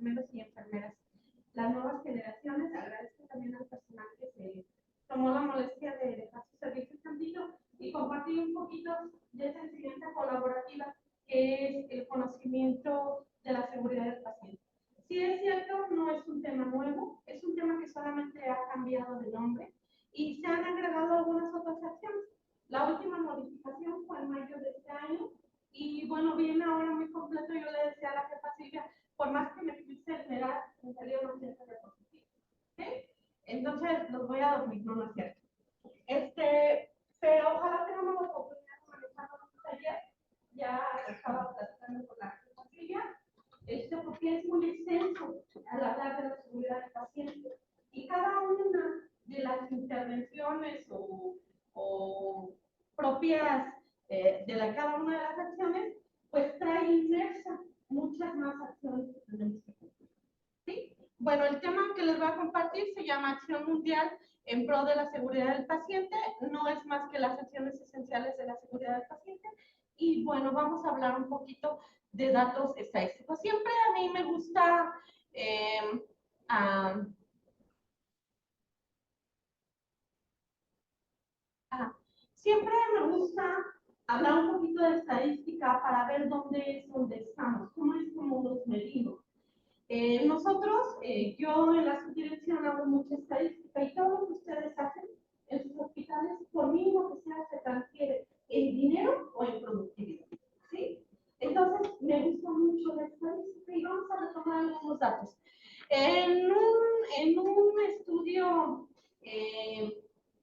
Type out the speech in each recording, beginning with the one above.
enfermeros y enfermeras, las nuevas generaciones. Agradezco también al personal que se tomó la molestia de dejar su servicio tantito y compartir un poquito de esa enseñanza colaborativa que es el conocimiento de la seguridad del paciente. Si es cierto, no es un tema nuevo, es un tema que solamente ha cambiado de nombre y se han agregado algunas otras acciones. La última modificación fue en mayo de este año y bueno, viene ahora muy completo. Yo le decía a la jefa Silvia, por más que me quise esperar, me salió una cierta diapositiva. ¿Okay? Entonces los voy a dormir, no es cierto. Pero ojalá tengamos la oportunidad de manejarlo ayer. Ya estaba platicando con la jefa Silvia, porque es muy extenso al hablar de la seguridad del paciente. Y cada una de las intervenciones o propias de cada una de las acciones, pues trae inmersa muchas más acciones que tenemos que cumplir. ¿Sí? Bueno, el tema que les voy a compartir se llama Acción Mundial en pro de la seguridad del paciente. No es más que las acciones esenciales de la seguridad del paciente. Y bueno, vamos a hablar un poquito de datos estadísticos. Siempre a mí me gusta siempre me gusta hablar un poquito de estadística para ver dónde estamos, cómo es como nos medimos. Nosotros, yo en la subdirección hago mucha estadística y todo lo que ustedes hacen en sus hospitales, por mínimo que sea, se transfiere en dinero o en productividad. ¿Sí? Entonces, me gusta mucho la estadística y vamos a retomar algunos datos. En un estudio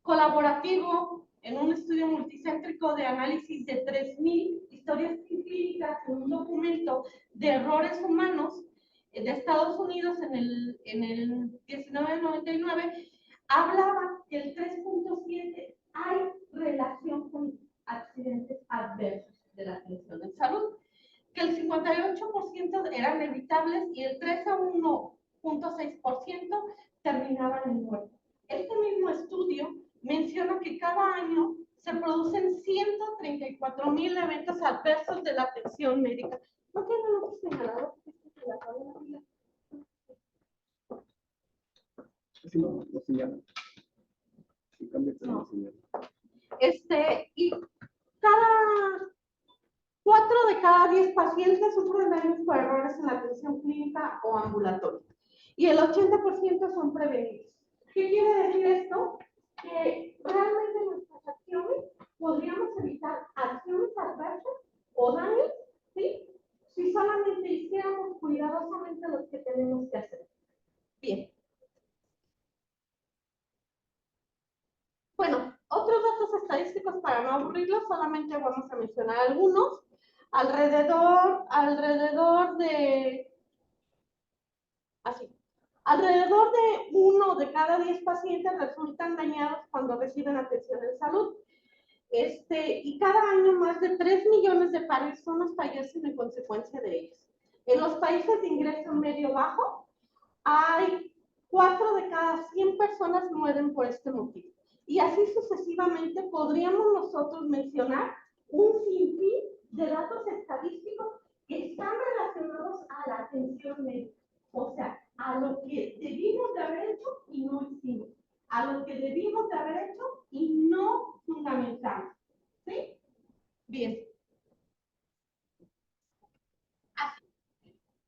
colaborativo, en un estudio multicéntrico de análisis de 3,000 historias clínicas en un documento de errores humanos de Estados Unidos en el 1999, hablaba que el 3.7 hay relación con accidentes adversos de la atención en salud, que el 58% eran evitables y el 3 a 1.6% terminaban en muerte. Este mismo estudio menciona que cada año se producen 134,000 eventos adversos de la atención médica. ¿No tienen otro señalador? Sí, no señala. Sí, cambia no señala. Y 4 de cada 10 pacientes sufren daños por errores en la atención clínica o ambulatoria. Y el 80% son prevenidos. ¿Qué quiere decir esto? Que realmente nuestras acciones podríamos evitar acciones adversas o daños, ¿sí? Si solamente hiciéramos cuidadosamente lo que tenemos que hacer. Bien. Bueno, otros datos estadísticos para no aburrirlos, solamente vamos a mencionar algunos. Alrededor de 1 de cada 10 pacientes resultan dañados cuando reciben atención en salud. Y cada año más de 3 millones de personas fallecen en consecuencia de ellos. En los países de ingreso medio-bajo, hay 4 de cada 100 personas mueren por este motivo. Y así sucesivamente podríamos nosotros mencionar un sinfín de datos estadísticos que están relacionados a la atención médica. O sea, a lo que debimos de haber hecho y no hicimos. A lo que debimos de haber hecho y no fundamentamos. ¿Sí? Bien. Así.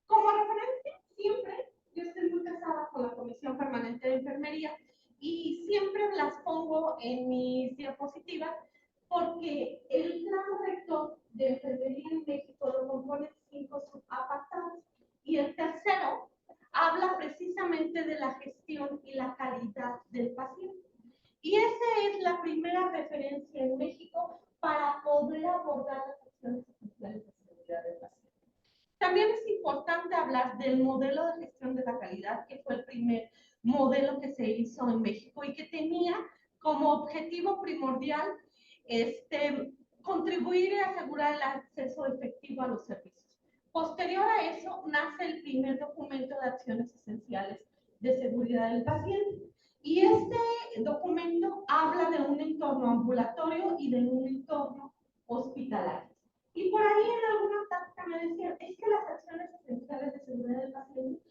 Como referencia, siempre, yo estoy muy casada con la Comisión Permanente de Enfermería y siempre las pongo en mis diapositivas porque el plan rector de enfermería en México lo compone 5 subapartados y el tercero habla precisamente de la gestión y la calidad del paciente. Y esa es la primera referencia en México para poder abordar las acciones esenciales de seguridad del paciente. También es importante hablar del modelo de gestión de la calidad, que fue el primer modelo que se hizo en México y que tenía como objetivo primordial contribuir y asegurar el acceso efectivo a los servicios. Posterior a eso, nace el primer documento de acciones esenciales de seguridad del paciente. Y este documento habla de un entorno ambulatorio y de un entorno hospitalario. Y por ahí en alguna táctica me decían, es que las acciones esenciales de seguridad del paciente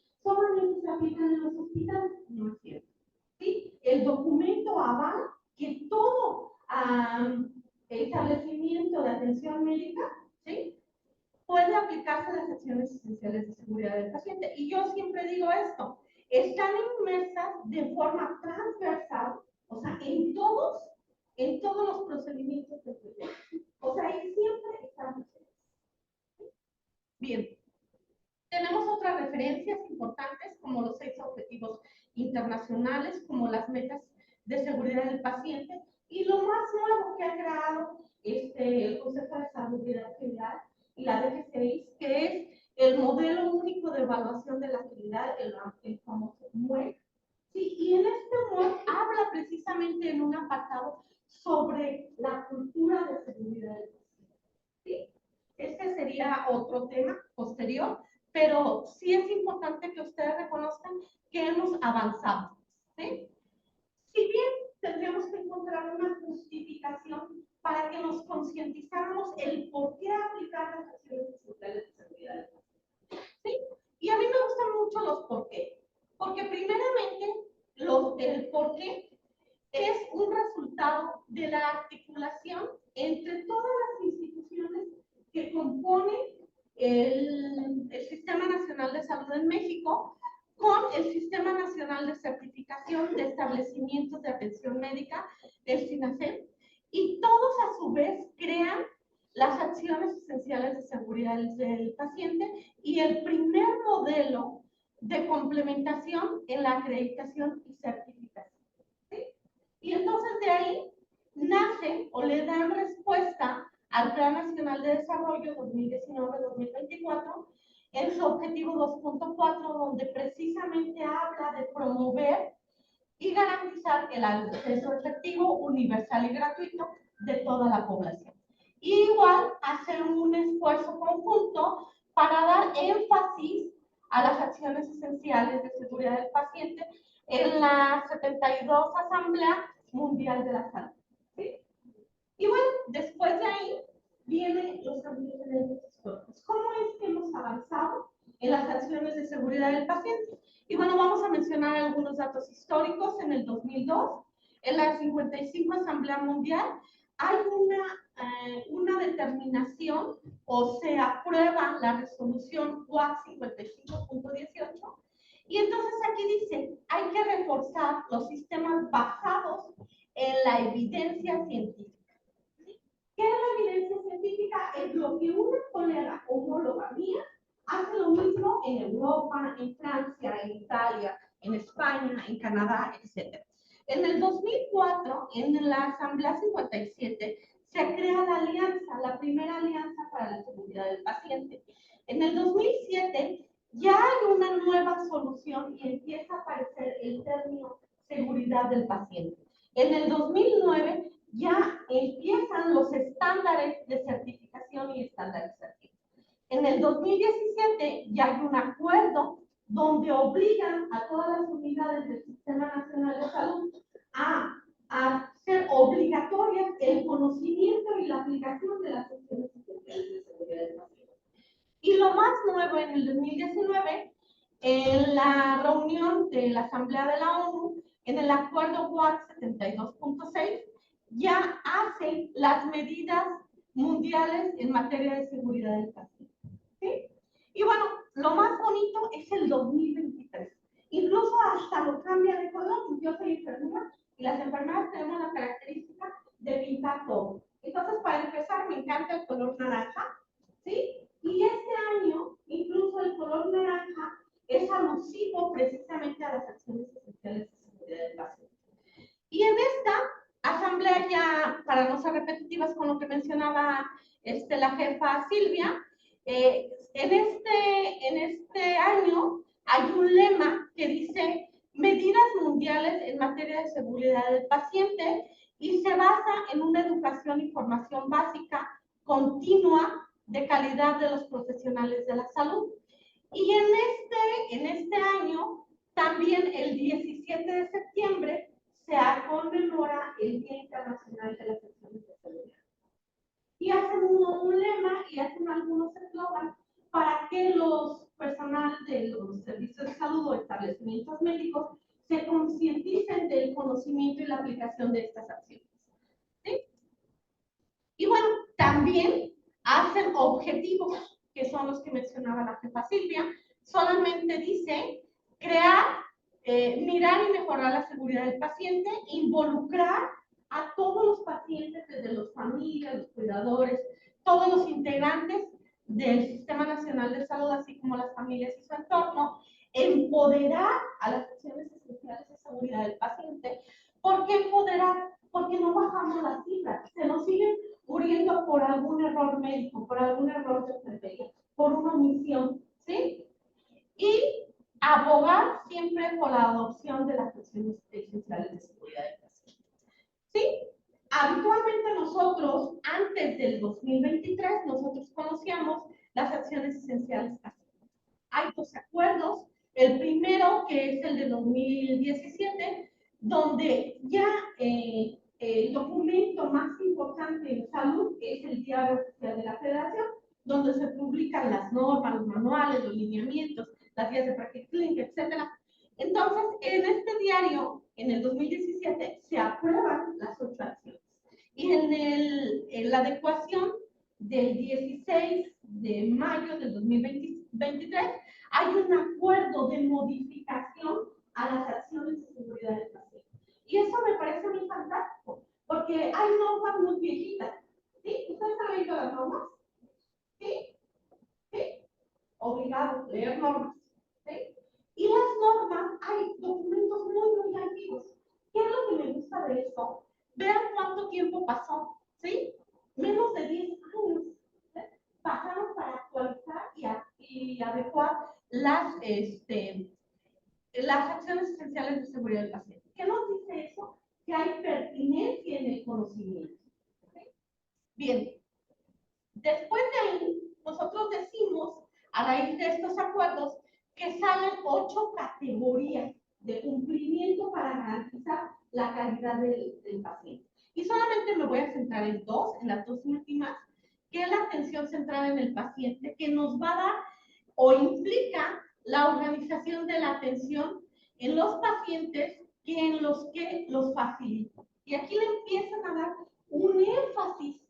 acciones esenciales de seguridad del paciente. Y yo siempre digo esto, están inmersas de forma transversal, o sea, en todos los procedimientos de seguridad. O sea, ahí siempre están. Bien. Tenemos otras referencias importantes como los 6 objetivos internacionales, como las metas de seguridad del paciente y lo más nuevo que ha creado el Consejo de Salud y la Actividad y la DG6, que es el modelo único de evaluación de la actividad, el famoso MUEC. Sí, y en este MUEC habla precisamente en un apartado sobre la cultura de seguridad del paciente. ¿Sí? Este sería otro tema posterior, pero sí es importante que ustedes reconozcan que hemos avanzado. ¿Sí? Si bien tendríamos que encontrar una justificación para que nos concientizáramos el por qué aplicar las acciones esenciales de seguridad. ¿Sí? Y a mí me gustan mucho los por qué. Porque primeramente, el por qué es un resultado de la articulación entre todas las instituciones que componen el Sistema Nacional de Salud en México con el Sistema Nacional de Certificación de Establecimientos de Atención Médica, el SINASEM, y todos a su vez crean las acciones esenciales de seguridad del paciente y el primer modelo de complementación en la acreditación y certificación. ¿Sí? Y entonces de ahí nace o le dan respuesta al Plan Nacional de Desarrollo 2019-2024 en su objetivo 2.4, donde precisamente habla de promover y garantizar el acceso efectivo, universal y gratuito de toda la población. Y igual hacer un esfuerzo conjunto para dar énfasis a las acciones esenciales de seguridad del paciente en la 72 Asamblea Mundial de la Salud. ¿Sí? Y bueno, después de ahí vienen los antecedentes históricos. ¿Cómo es que hemos avanzado en las acciones de seguridad del paciente? Y bueno, vamos a mencionar algunos datos históricos. En el 2002, en la 55 Asamblea Mundial, hay una determinación o se aprueba la resolución WAC 55.18. Y entonces aquí dice, hay que reforzar los sistemas basados en la evidencia científica. ¿Qué es la evidencia científica? Es lo que una colega homóloga mía hace lo mismo en Europa, en Francia, en Italia, en España, en Canadá, etc. En el 2004, en la Asamblea 57, se crea la alianza, la primera alianza para la seguridad del paciente. En el 2007 ya hay una nueva solución y empieza a aparecer el término seguridad del paciente. En el 2009 ya empiezan los estándares de certificación y estandarización. En el 2017 ya hay un acuerdo donde obligan a todas las unidades del Sistema Nacional de Salud a hacer obligatorias el conocimiento y la aplicación de las acciones esenciales de seguridad del paciente. Y lo más nuevo en el 2019, en la reunión de la Asamblea de la ONU, en el acuerdo WAC 72.6, ya hacen las medidas mundiales en materia de seguridad del paciente. ¿Sí? Y bueno, lo más bonito es el 2023. Incluso hasta lo cambia de color. Yo soy enfermera y las enfermeras tenemos la característica de pintar todo. Entonces, para empezar, me encanta el color naranja. ¿Sí? Y este año, incluso el color naranja es alusivo precisamente a las acciones esenciales de seguridad del paciente. Y en esta asamblea, ya para no ser repetitivas con lo que mencionaba la jefa Silvia, en este año hay un lema que dice medidas mundiales en materia de seguridad del paciente y se basa en una educación y formación básica continua de calidad de los profesionales de la salud. Y en este año, también el 17 de septiembre, se conmemora el Día Internacional de las Acciones de Seguridad. Y hacen un lema y hacen algunos eslogans para que los personal de los servicios de salud o establecimientos médicos se concienticen del conocimiento y la aplicación de estas acciones. ¿Sí? Y bueno, también hacen objetivos que son los que mencionaba la jefa Silvia, solamente dice crear, mirar y mejorar la seguridad del paciente, involucrar a todos los pacientes, desde los familias, los cuidadores, todos los integrantes del Sistema Nacional de Salud, así como las familias y su entorno, empoderar a las acciones esenciales de seguridad del paciente. ¿Por qué empoderar? Porque no bajamos las cifras, se nos siguen muriendo por algún error médico, por algún error de enfermería, por una omisión, ¿sí? Y abogar siempre por la adopción de las acciones esenciales de seguridad del paciente, ¿sí? Habitualmente nosotros, antes del 2023, nosotros conocíamos las acciones esenciales pacientes. Hay dos acuerdos. El primero, que es el de 2017, donde ya el documento más importante en salud es el Diario Oficial de la Federación, donde se publican las normas, los manuales, los lineamientos, las guías de práctica clínica, etc. Entonces, en este diario, en el 2017, se aprueban las 8 acciones. Y en la adecuación del 16 de mayo del 2023, hay un acuerdo de modificación a las acciones de seguridad del paciente. Y eso me parece muy fantástico, porque hay normas muy viejitas. ¿Sí? ¿Ustedes han leído las normas? ¿Sí? ¿Sí? Obligado, leer normas. ¿Sí? Y las normas, hay documentos muy antiguos. ¿Qué es lo que me gusta de esto? Vean cuánto tiempo pasó, ¿sí? Menos de 10 años. ¿Sí? Pasaron para actualizar y adecuar las acciones esenciales de seguridad del paciente. ¿Qué nos dice eso? Que hay pertinencia en el conocimiento. ¿Sí? Bien, después de ahí, nosotros decimos, a raíz de estos acuerdos, que salen 8 categorías de cumplimiento para garantizar la calidad del paciente. Y solamente me voy a centrar en las dos últimas, que es la atención centrada en el paciente, que nos va a dar o implica la organización de la atención en los pacientes en los que los facilita. Y aquí le empiezan a dar un énfasis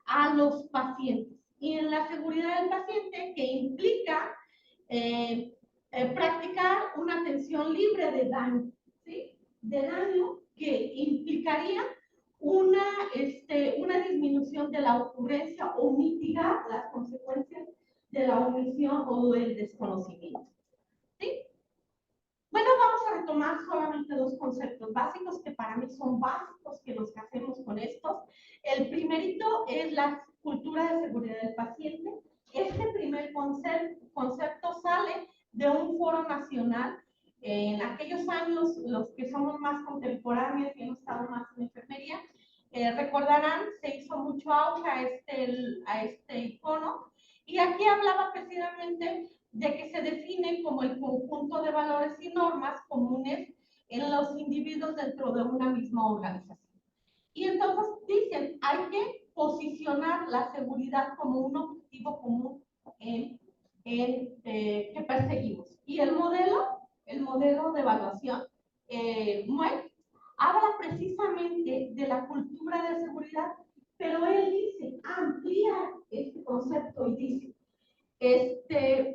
a los pacientes. Y en la seguridad del paciente, que implica practicar una atención libre de daño, ¿sí? De daño que implicaría una disminución de la ocurrencia o mitigar las consecuencias de la omisión o del desconocimiento. ¿Sí? Bueno, vamos a retomar solamente 2 conceptos básicos que para mí son básicos, que nos casemos con estos. El primerito es la cultura de seguridad del paciente. Este primer concepto sale de un foro nacional. En aquellos años, los que somos más contemporáneos y hemos estado más en enfermería, recordarán, se hizo mucho auge a este icono. Y aquí hablaba precisamente de que se define como el conjunto de valores y normas comunes en los individuos dentro de una misma organización. Y entonces dicen, hay que posicionar la seguridad como un objetivo común que perseguimos. Y el modelo de evaluación, MUEC, habla precisamente de la cultura de seguridad, pero él dice, amplía este concepto y dice,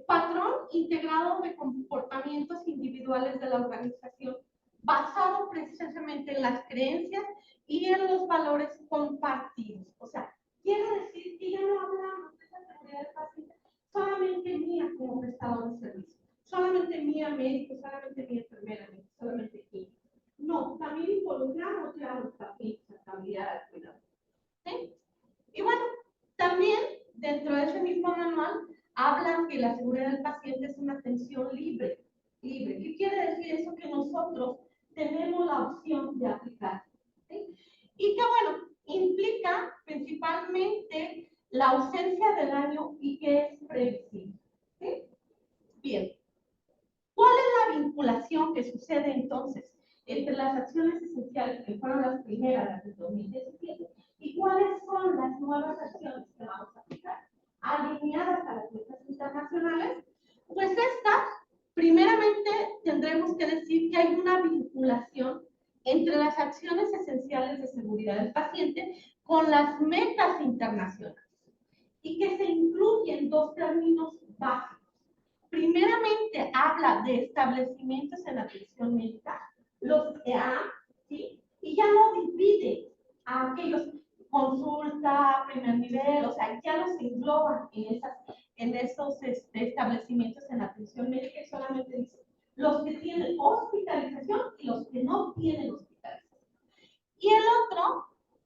patrón integrado de comportamientos individuales de la organización, basado precisamente en las creencias y en los valores compartidos. O sea, quiere decir que ya no hablamos de la seguridad del paciente solamente mía como prestador de servicio, solamente mía médico, solamente mía enfermera, solamente químico. No, también involucramos ya a los pacientes, a familiar, al cuidado. ¿Sí? Y bueno, también dentro de ese mismo manual hablan que la seguridad del paciente es una atención libre. ¿Qué quiere decir eso? Que nosotros tenemos la opción de aplicar. ¿Sí? Y que bueno, implica principalmente la ausencia de daño y que es previsible. ¿Sí? Bien. ¿Cuál es la vinculación que sucede entonces entre las acciones esenciales que fueron las primeras, las del 2017, y cuáles son las nuevas acciones que vamos a aplicar alineadas a las metas internacionales? Pues estas, primeramente, tendremos que decir que hay una vinculación entre las acciones esenciales de seguridad del paciente con las metas internacionales. y que se incluyen dos términos básicos. Primeramente, habla de establecimientos en atención médica, los EA, ¿sí? Y ya no divide a aquellos consulta, primer nivel, o sea, ya los engloba en esos establecimientos en atención médica y solamente dice los que tienen hospitalización y los que no tienen hospitalización. Y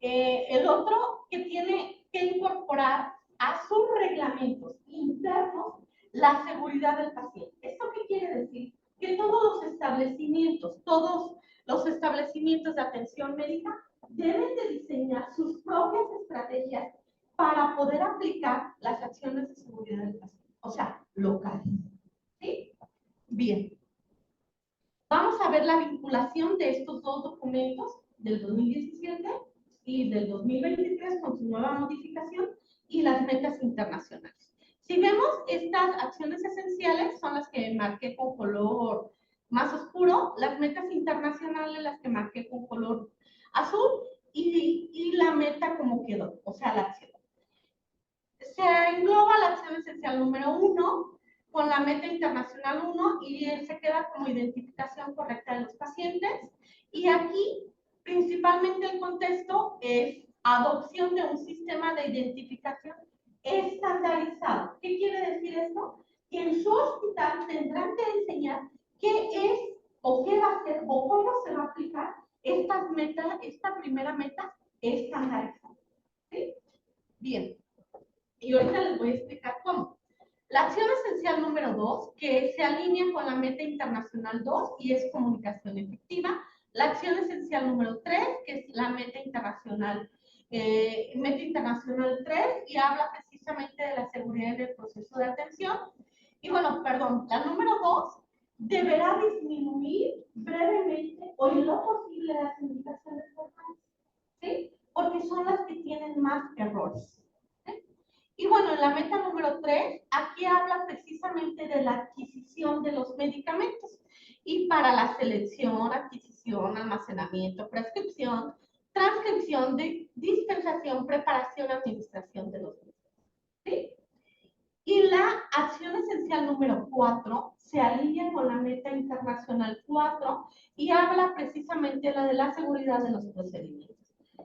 el otro que tiene que incorporar a sus reglamentos internos la seguridad del paciente. ¿Esto qué quiere decir? Que todos los establecimientos de atención médica deben de diseñar sus propias estrategias para poder aplicar las acciones de seguridad del paciente, o sea, locales. ¿Sí? Bien. Vamos a ver la vinculación de estos dos documentos del 2017 y del 2023 con su nueva modificación y las metas internacionales. Si vemos, estas acciones esenciales son las que marqué con color más oscuro, las metas internacionales las que marqué con color azul y la meta como quedó, o sea, la acción. Se engloba la acción esencial número 1 con la meta internacional 1 y se queda como identificación correcta de los pacientes. Y aquí, principalmente el contexto es adopción de un sistema de identificación estandarizado. ¿Qué quiere decir esto? Que en su hospital tendrán que enseñar qué es o qué va a hacer o cómo se va a aplicar esta primera meta estandarizada. ¿Sí? Bien. Y ahorita les voy a explicar cómo. La acción esencial número 2, que se alinea con la meta internacional 2 y es comunicación efectiva. La acción esencial número 3, que es la meta internacional 3 y habla precisamente de la seguridad en el proceso de atención. Y bueno, perdón, la número 2 deberá disminuir brevemente o en lo posible las indicaciones formales, ¿sí? Porque son las que tienen más errores. Y bueno, en la meta número 3, aquí habla precisamente de la adquisición de los medicamentos y para la selección, adquisición, almacenamiento, prescripción, transcripción, dispensación, preparación, administración de los medicamentos. ¿Sí? Y la acción esencial número 4 se alinea con la meta internacional 4 y habla precisamente de la seguridad de los procedimientos.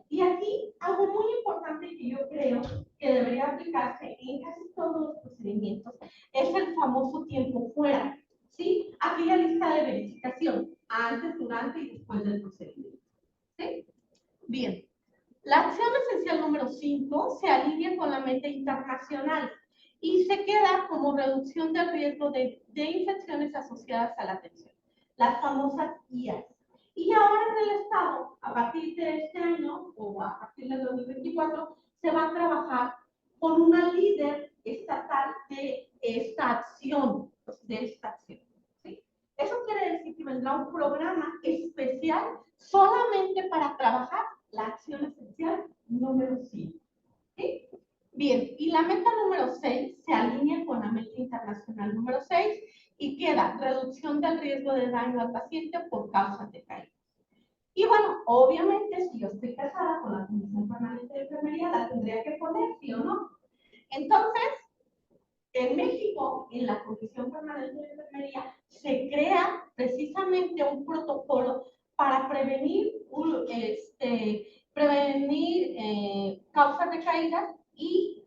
Y aquí, algo muy importante que yo creo que debería aplicarse en casi todos los procedimientos es el famoso tiempo fuera, ¿sí? Aquella lista de verificación, antes, durante y después del procedimiento, ¿sí? Bien. La acción esencial número 5 se alinea con la meta internacional y se queda como reducción del riesgo de infecciones asociadas a la atención, las famosas IAS. Y ahora en el Estado, a partir de este año o a partir del 2024, se va a trabajar con una líder estatal de esta acción, ¿sí? Eso quiere decir que vendrá un programa especial solamente para trabajar la acción esencial número 5. ¿Sí? Bien, y la meta número 6 se alinea con la meta internacional número 6 y queda reducción del riesgo de daño al paciente por causas de caída. Y bueno, obviamente, si yo estoy casada con la Comisión Permanente de Enfermería, la tendría que poner, ¿sí o no? Entonces, en México, en la Comisión Permanente de Enfermería, se crea precisamente un protocolo para prevenir causas de caídas y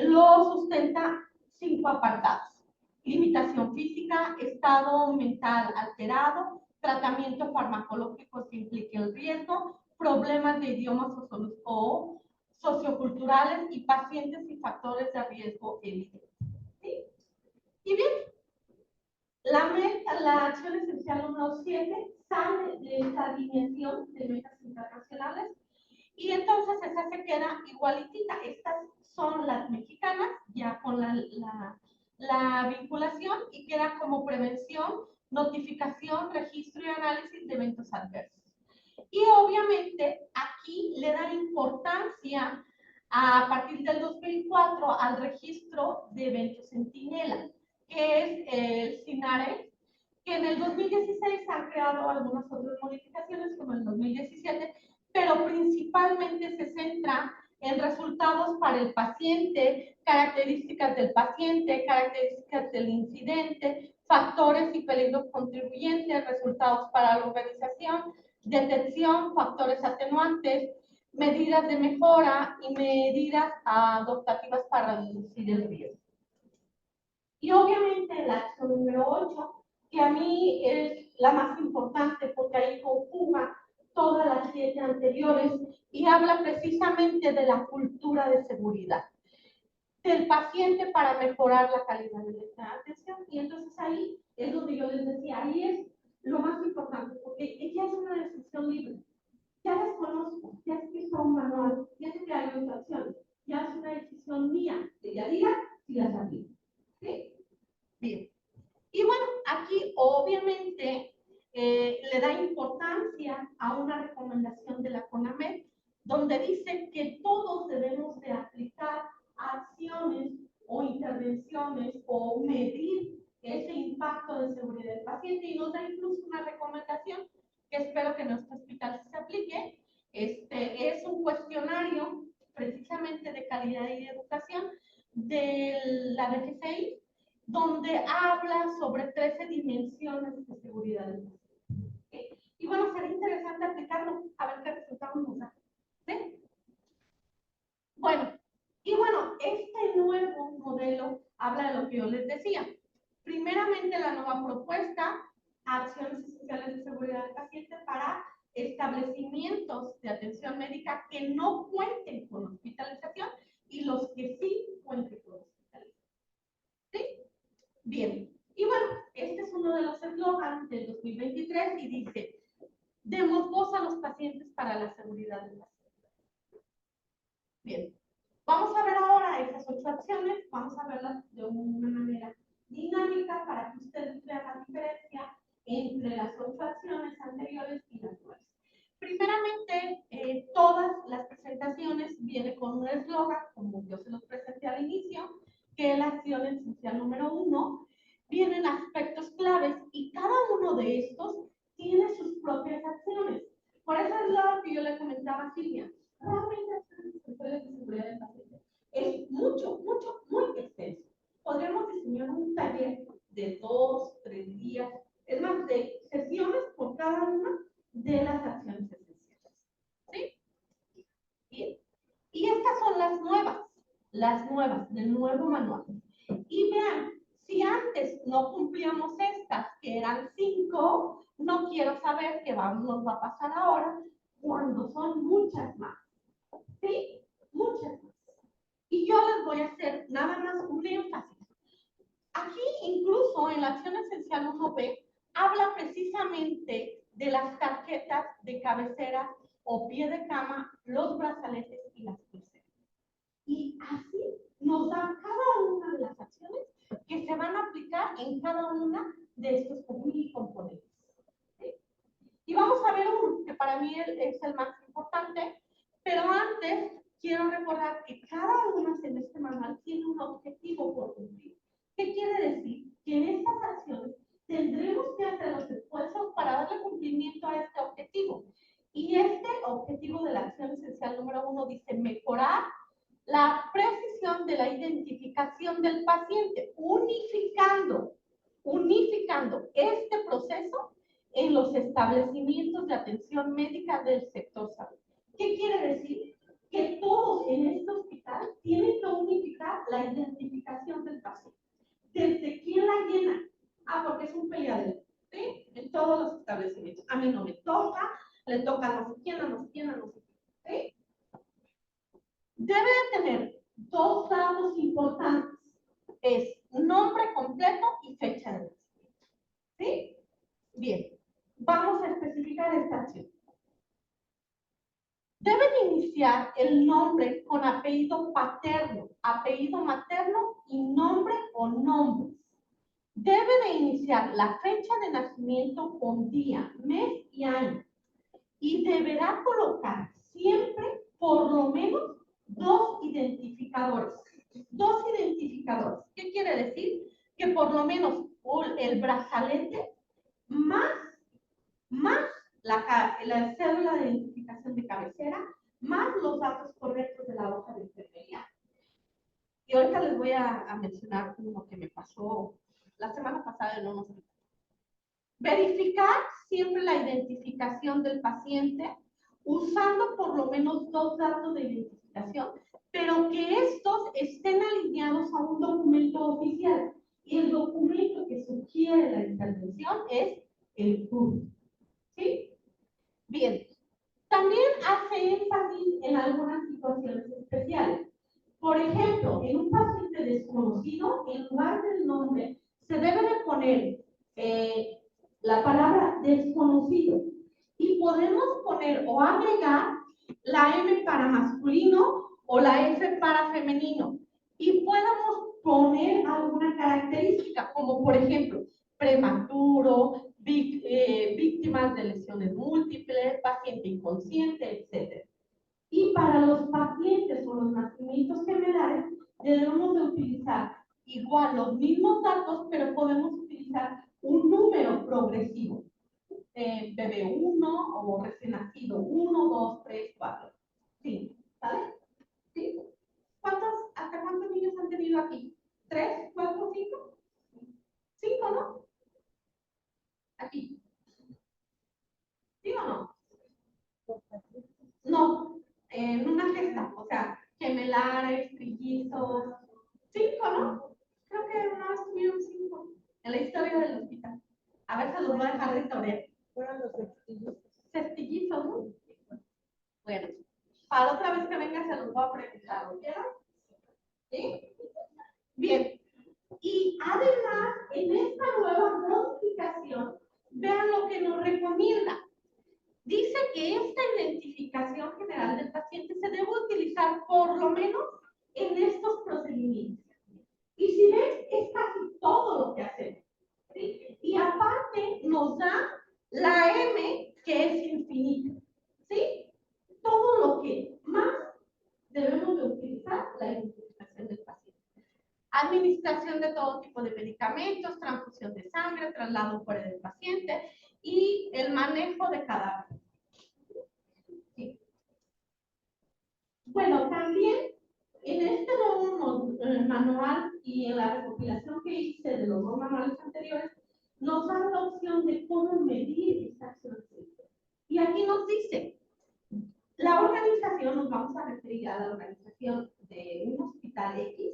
lo sustenta 5 apartados. Limitación física, estado mental alterado, tratamiento farmacológico que implique el riesgo, problemas de idiomas o socioculturales y pacientes y factores de riesgo evidentes. ¿Sí? Y bien, la acción esencial número 7 sale de esta alineación de metas internacionales y entonces esa se queda igualitita. Estas son las mexicanas, ya con la vinculación y queda como prevención, notificación, registro y análisis de eventos adversos. Y obviamente aquí le dan importancia a partir del 2004 al registro de eventos centinela, que es el CINARE, que en el 2016 han creado algunas otras modificaciones como en el 2017, pero principalmente se centra en resultados para el paciente, características del paciente, características del incidente, factores y peligros contribuyentes, resultados para la organización, detección, factores atenuantes, medidas de mejora y medidas adaptativas para reducir el riesgo. Y obviamente la acción número 8, que a mí es la más importante porque ahí conjuga todas las 7 anteriores y habla precisamente de la cultura de seguridad del paciente para mejorar la calidad de la atención. Y entonces ahí es donde yo les decía, ahí es lo más importante, porque ella es una decisión libre. Ya las conozco, ya sé que son un manual, ya sé que hay opciones, ya es una decisión mía, que ella diga si las aplico. ¿Sí? Bien. Y bueno, aquí obviamente le da importancia a una recomendación de la CONAMED, donde dice que todos debemos de aplicar acciones o intervenciones o medir ese impacto de seguridad del paciente, y nos da incluso una recomendación que espero que en nuestro hospital se aplique. Es un cuestionario precisamente de calidad y de educación de la DGCI, donde habla sobre 13 dimensiones de seguridad del paciente. ¿Okay? Y bueno, sería interesante aplicarlo, a ver qué resultados nos da. ¿Sí? Bueno, y bueno, este nuevo modelo habla de lo que yo les decía. Primeramente, la nueva propuesta, acciones esenciales de seguridad del paciente para establecimientos de atención médica que no cuenten con hospitalización y los que sí cuenten con hospitalización. ¿Sí? Bien. Y bueno, este es uno de los eslogans del 2023 y dice, demos voz a los pacientes para la seguridad del paciente. Bien. Vamos a ver ahora esas 8 acciones, vamos a verlas de una manera dinámica para que ustedes vean la diferencia entre las 8 acciones anteriores y las nuevas. Primeramente, todas las presentaciones vienen con un eslogan, como yo se los presenté al inicio, que es la acción esencial número 1. Vienen aspectos claves y cada uno de estos tiene sus propias acciones. Por eso es lo que yo le comentaba a Silvia. Realmente de seguridad del paciente es mucho, muy extenso. Podríamos diseñar un taller de 2, 3 días, es más, de sesiones por cada una de las acciones esenciales. ¿Sí? Bien. Y estas son las nuevas del nuevo manual. Y vean, si antes no cumplíamos estas, que eran 5, no quiero saber qué nos va a pasar ahora cuando son muchas más. ¿Sí? Muchas más. Y yo les voy a hacer nada más un énfasis. Aquí, incluso en la acción esencial 1B, habla precisamente de las tarjetas de cabecera o pie de cama, los brazaletes y las pulseras. Y así nos dan cada una de las acciones que se van a aplicar en cada una de estos componentes. ¿Sí? Y vamos a ver uno que para mí es el más importante, pero antes quiero recordar que cada una en este manual tiene un objetivo por cumplir. ¿Qué quiere decir? Que en estas acciones tendremos que hacer los esfuerzos para darle cumplimiento a este objetivo. Y este objetivo de la acción esencial número 1 dice mejorar la precisión de la identificación del paciente, unificando este proceso en los establecimientos de atención médica del sector salud. ¿Qué quiere decir? Que todos en este hospital tienen que unificar la identificación del paciente. ¿Desde quién la llena? Porque es un peleadero, ¿sí? En todos los establecimientos. A mí no me toca, le toca a no sé quién, a no sé quién, a no sé quién, ¿sí? Debe de tener 2 datos importantes. Es nombre completo y fecha de nacimiento. ¿Sí? Bien. Vamos a especificar esta acción. Debe de iniciar el nombre con apellido paterno, apellido materno y nombre o nombres. Debe de iniciar la fecha de nacimiento con día, mes y año. Y deberá colocar siempre por lo menos 2 identificadores. 2 identificadores. ¿Qué quiere decir? Que por lo menos el brazalete más la cédula de identificación de cabecera más los datos correctos de la hoja de enfermería. Y ahorita les voy a mencionar uno que me pasó la semana pasada en un hospital. Verificar siempre la identificación del paciente usando por lo menos 2 datos de identificación, pero que estos estén alineados a un documento oficial. Y el documento que sugiere la intervención es el CUR. ¿Sí? Bien. También hace énfasis en algunas situaciones especiales. Por ejemplo, en un paciente desconocido, en lugar del nombre, se debe de poner la palabra desconocido. Y podemos poner o agregar la M para masculino o la F para femenino. Y podemos poner alguna característica, como por ejemplo, prematuro, víctimas de lesiones múltiples, paciente inconsciente, etc. Y para los pacientes o los nacimientos gemelares, debemos de utilizar igual los mismos datos, pero podemos utilizar un número progresivo. Bebé 1 o recién nacido 1, 2, 3, 4. Sí, ¿vale? ¿Sí? ¿Hasta cuántos niños han tenido aquí? ¿3, 4, 5? 5, ¿no? Aquí. ¿Sí o no? No, en una gesta, o sea, gemelares, trillizos, 5, ¿no? Creo que una vez tuvieron 5 en la historia del hospital. A ver, se los voy a dejar de historia. Fueron los cestillizos. Cestillizos, ¿no? Bueno, para otra vez que venga se los voy a preguntar, ¿oyeron? ¿Sí? Bien. Y además, en esta nueva modificación, vean lo que nos recomienda. Dice que esta identificación general del paciente se debe utilizar por lo menos en estos procedimientos. Y si ven, es casi todo lo que hacemos. ¿Sí? Y aparte nos da la M, que es infinita. ¿Sí? Todo lo que más debemos de utilizar la identificación del paciente. Administración de todo tipo de medicamentos, transfusión de sangre, traslado fuera del paciente y el manejo de cadáveres. Sí. Bueno, también en este nuevo manual y en la recopilación que hice de los 2 manuales anteriores, nos da la opción de cómo medir esta acción. Y aquí nos dice, la organización, nos vamos a referir a la organización de un hospital X,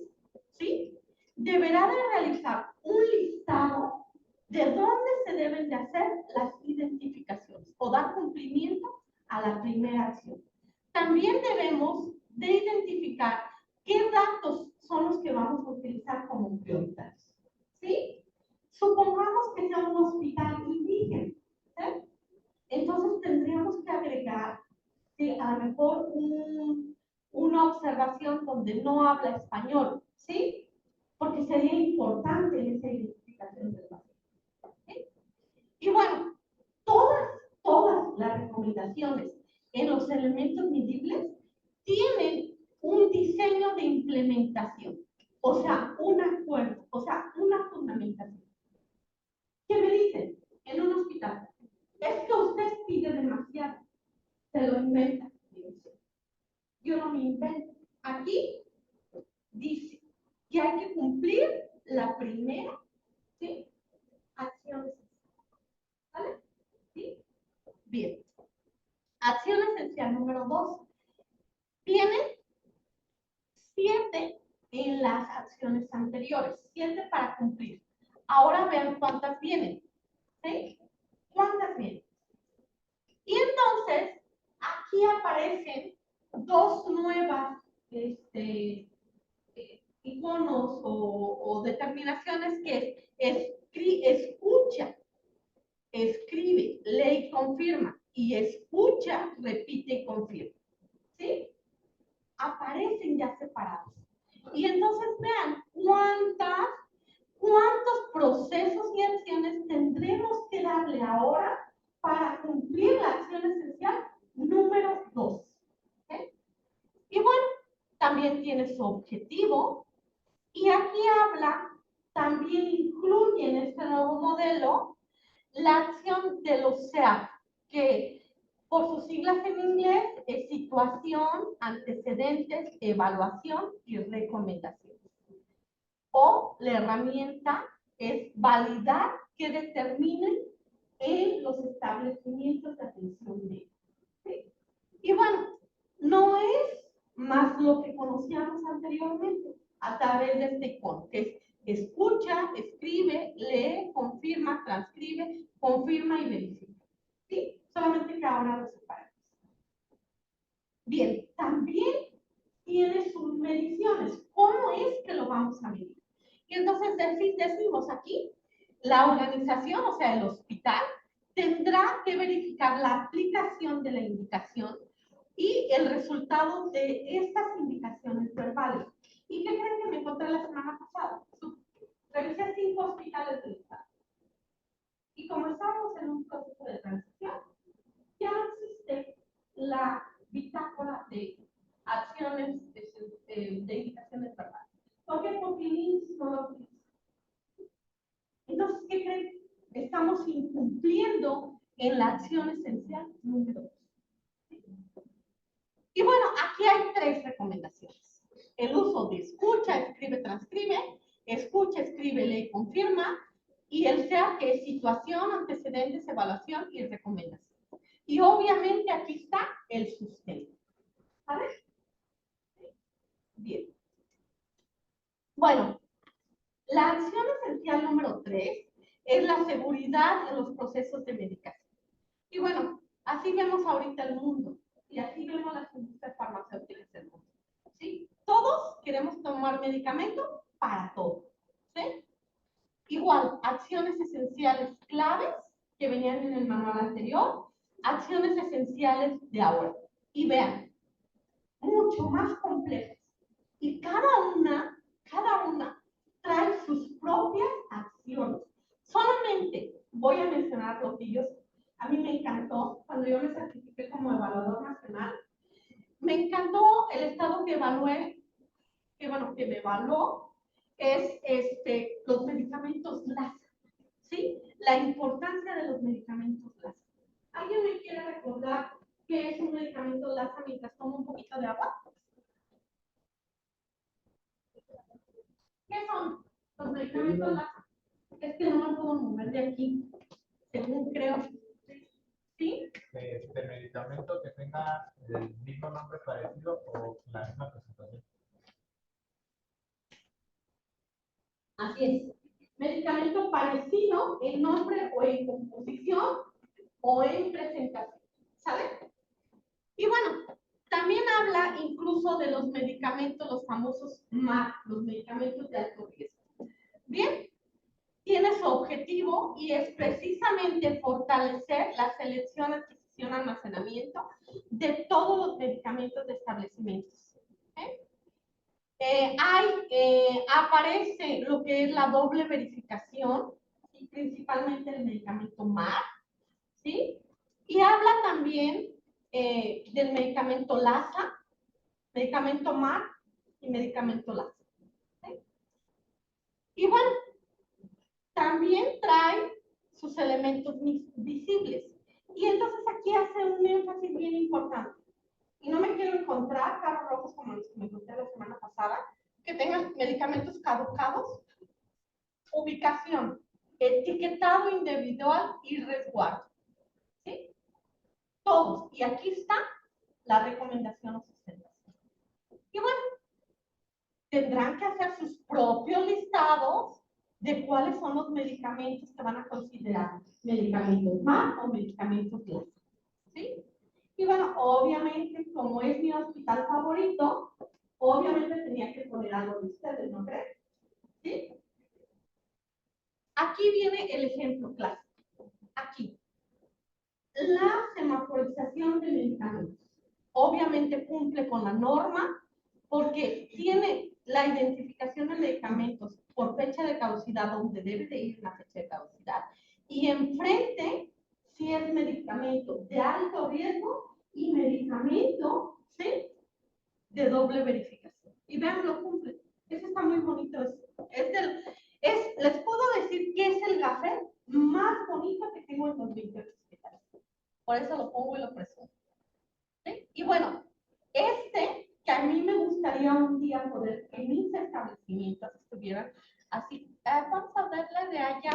¿sí? Deberá de realizar un listado de dónde se deben de hacer las identificaciones o dar cumplimiento a la primera acción. También debemos de identificar qué datos son los que vamos a utilizar como prioritarios, ¿sí? Supongamos que sea un hospital indígena, ¿sí? Entonces tendríamos que agregar, ¿sí?, a lo mejor una observación donde no habla español, ¿sí? Porque sería importante en esa identificación del paciente. ¿Sí? Y bueno, todas las recomendaciones en los elementos medibles tienen un diseño de implementación, o sea, un acuerdo, o sea, una fundamentación. ¿Qué me dicen en un hospital? Es que usted pide demasiado, se lo inventa. Yo no me invento. Aquí dice que hay que cumplir la primera, ¿sí?, acción esencial. ¿Vale? ¿Sí? Bien. Acción esencial número 2. Tienen 7 en las acciones anteriores, 7 para cumplir. Ahora vean cuántas vienen. ¿Sí? ¿Cuántas vienen? Y entonces, aquí aparecen 2 nuevas iconos o determinaciones que es escucha, escribe, lee y confirma, y escucha, repite y confirma. ¿Sí? Aparecen ya separados. Y entonces vean cuántos procesos y acciones tendremos que darle ahora para cumplir la acción esencial número 2. ¿Sí? Y bueno, también tiene su objetivo. Y aquí habla, también incluye en este nuevo modelo la acción de los SEAP, que Por sus siglas en inglés, es situación, antecedentes, evaluación y recomendaciones. O la herramienta es validar que determinen en los establecimientos de atención médica. ¿Sí? Y bueno, no es más lo que conocíamos anteriormente a través de este icono, que es escucha, escribe, lee, confirma, transcribe, confirma y verifica. ¿Sí? Solamente que ahora lo separamos. Bien, también tiene sus mediciones. ¿Cómo es que lo vamos a medir? Y entonces decimos aquí, la organización, o sea, el hospital, tendrá que verificar la aplicación de la indicación y el resultado de estas indicaciones verbales. ¿Y qué creen que me encontré la semana pasada? Revisé 5 hospitales del estado. Y como estábamos en un proceso de transición, ya no existe la bitácora de acciones de indicaciones verbales. ¿Por qué? Porque el INSS no lo utiliza. Entonces, ¿qué creen? Estamos incumpliendo en la acción esencial número 2. Y bueno, aquí hay 3 recomendaciones. El uso de escucha, escribe, transcribe, escucha, escribe, lee, confirma, y el SEA, que es situación, antecedentes, evaluación y recomendación. Y obviamente aquí está el sustento. ¿Sabes? Bien. Bueno, la acción esencial número 3 es la seguridad en los procesos de medicación. Y bueno, así vemos ahorita el mundo y así vemos las industrias farmacéuticas del mundo. ¿Sí? Todos queremos tomar medicamento para todo. ¿Sí? Igual, acciones esenciales claves que venían en el manual anterior, acciones esenciales de ahora. Y vean, mucho más complejas. Y cada una trae sus propias acciones. Solamente voy a mencionar lo que a mí me encantó cuando yo me certifiqué como evaluador nacional. Me encantó el estado que evalué, que me evaluó, es los medicamentos LASA. ¿Sí? La importancia de los medicamentos LASA. ¿Alguien me quiere recordar qué es un medicamento LASA mientras tomo un poquito de agua? ¿Qué son los medicamentos LASA? Es que no me puedo mover de aquí, según creo. ¿Sí? De medicamento que tenga el mismo nombre parecido o la misma presentación. Así es. Medicamento parecido en nombre o en composición o en presentación. ¿Sabe? Y bueno, también habla incluso de los medicamentos, los famosos MAC, los medicamentos de alto riesgo. Bien, tiene su objetivo y es precisamente fortalecer la selección, adquisición, almacenamiento de todos los medicamentos de establecimientos. Aparece lo que es la doble verificación, y principalmente el medicamento MAC, ¿sí? Y habla también del medicamento LASA, medicamento MAC y medicamento LASA. ¿Sí? Y bueno, también trae sus elementos visibles. Y entonces aquí hace un énfasis bien importante. Y no me quiero encontrar carros rojos como los que me encontré la semana pasada, que tengan medicamentos caducados, ubicación, etiquetado individual y resguardo. ¿Sí? Todos. Y aquí está la recomendación o sustentación. Y bueno, tendrán que hacer sus propios listados de cuáles son los medicamentos que van a considerar medicamentos MAC o medicamentos LASA. ¿Sí? Y bueno, obviamente, como es mi hospital favorito, obviamente tenía que poner algo de ustedes, ¿no creen? ¿Sí? Aquí viene el ejemplo clásico. Aquí. La semaforización de medicamentos. Obviamente cumple con la norma porque tiene la identificación de medicamentos por fecha de caducidad donde debe de ir la fecha de caducidad y enfrente si es medicamento de alto riesgo y medicamento, ¿sí?, de doble verificación. Y vean, lo cumple. Eso está muy bonito. Les puedo decir que es el gafet más bonito que tengo en los 28 hospitales. Por eso lo pongo y lo presumo.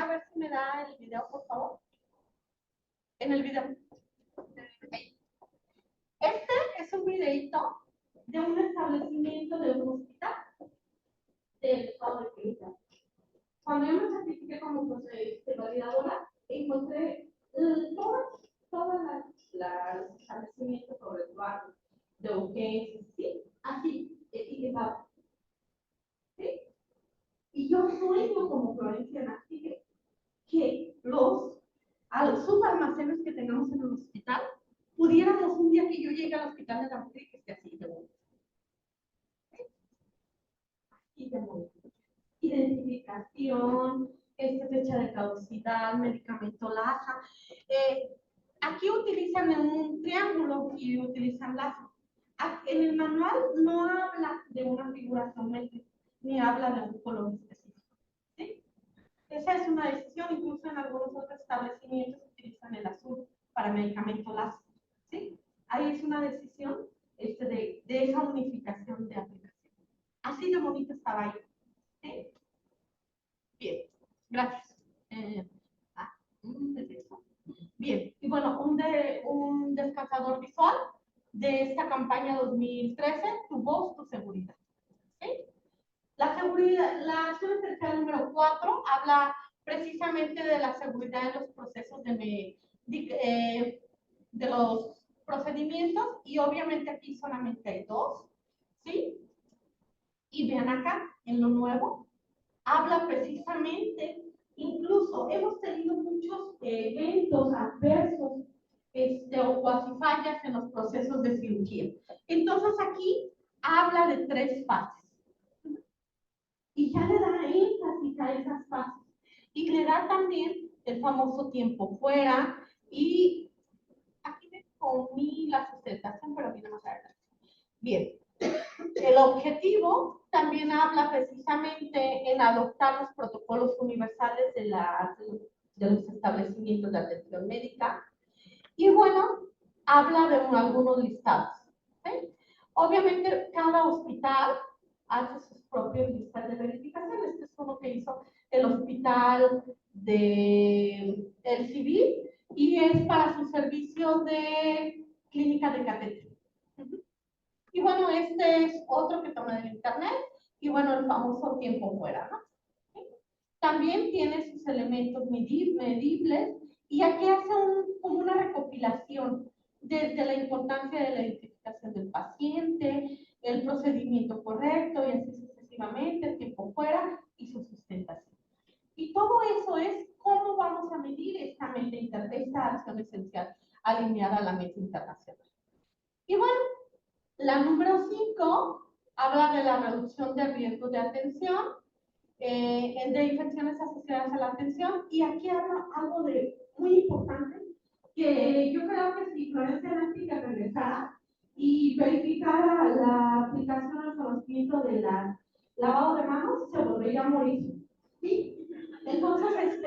a ver si me da el video, por favor. En el video. Este es un videito de un establecimiento de un hospital del estado de Querétaro. Cuando yo me certifiqué como validadora, encontré todas las establecimientos sobre el barrio de urgencias, ¿sí? Así, etiquetado. ¿Sí? Y yo sueño como Florencia Nastige que a los subalmacenes que tengamos en el hospital, pudiéramos un día que yo llegue al hospital de la mujer y que esté así de bonito. Así de bonito. Identificación, fecha de caducidad, medicamento LASA. Aquí utilizan un triángulo y utilizan LASA. En el manual no habla de una figura geométrica, ni habla de un color específico. ¿Sí? Esa es una decisión, incluso en algunos otros establecimientos utilizan el azul para medicamento LASA. ¿Sí? Ahí es una decisión de esa unificación de aplicación. Así de bonito estaba ahí. ¿Sí? Bien, gracias. Bien, y bueno, un descansador visual de esta campaña 2013, tu voz, tu seguridad. ¿Sí? La acción esencial número 4 habla precisamente de la seguridad en los procesos de los procedimientos, y obviamente aquí solamente hay dos, ¿sí? Y vean acá, en lo nuevo, habla precisamente, incluso hemos tenido muchos eventos adversos o cuasi fallas en los procesos de cirugía. Entonces aquí habla de 3 fases. Y ya le da énfasis a esas fases. Y le da también el famoso tiempo fuera. Y aquí me comí la sustentación, pero viene más adelante. Bien. El objetivo también habla precisamente en adoptar los protocolos universales de los establecimientos de atención médica. Y bueno, habla de algunos listados. ¿Sí? Obviamente, cada hospital hace sus propios listas de verificación. Este es uno que hizo el hospital el civil, y es para su servicio de clínica de catéter. Y bueno, este es otro que tomé del internet, y bueno, el famoso tiempo fuera, ¿no? ¿Sí? También tiene sus elementos medibles, y aquí hace como una recopilación desde la importancia de la identificación del paciente, el procedimiento correcto, y así sucesivamente, el tiempo fuera y su sustentación. Y todo eso es cómo vamos a medir esta acción esencial alineada a la meta internacional. Y bueno, la número 5 habla de la reducción de riesgos de atención, de infecciones asociadas a la atención, y aquí habla algo muy importante, que yo creo que si Florencia Nastige regresara y verificara la aplicación del conocimiento de lavado de manos, se volvería a morir. ¿Sí? Entonces,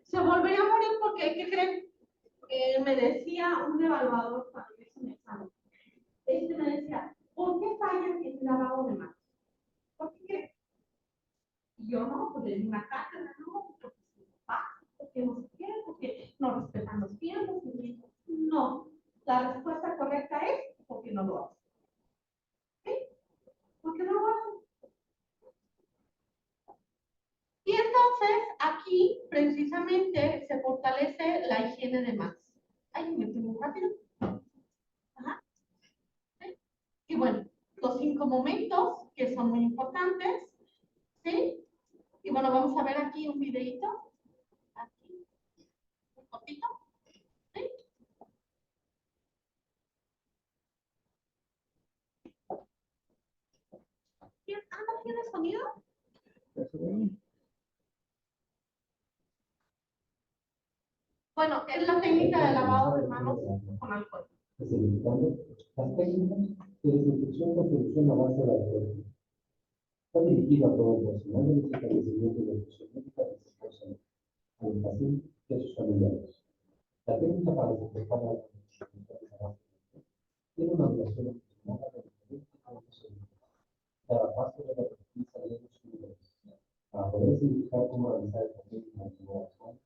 se volvería a morir porque, ¿qué creen? Me decía un evaluador cuando hizo un examen. Me decía, ¿por qué fallan en el lavado de manos? ¿Por qué? Y yo no, pues le di una cátedra, no, porque no sé qué, porque no respetan los tiempos. No, la respuesta correcta es porque no lo hacen. ¿Sí? Porque no lo hacen. Y entonces aquí precisamente se fortalece la higiene de manos. Ay, me fui muy rápido. Ajá. ¿Sí? Y bueno, los 5 momentos que son muy importantes. ¿Sí? Y bueno, vamos a ver aquí un videito. Aquí, un poquito. ¿Sí? ¿No tiene sonido? Bueno, es la técnica de lavado de manos con alcohol. Las técnicas de desinfección con solución a base de alcohol. Está dirigida a todo el personal de los establecimientos de atención médica de este personal, al paciente y a sus familiares. La técnica para desinfectar la tiene una duración aproximada de 20 minutos. Cada paso de la utiliza de los niveles. Para poder significar cómo realizar el proceso de configuración,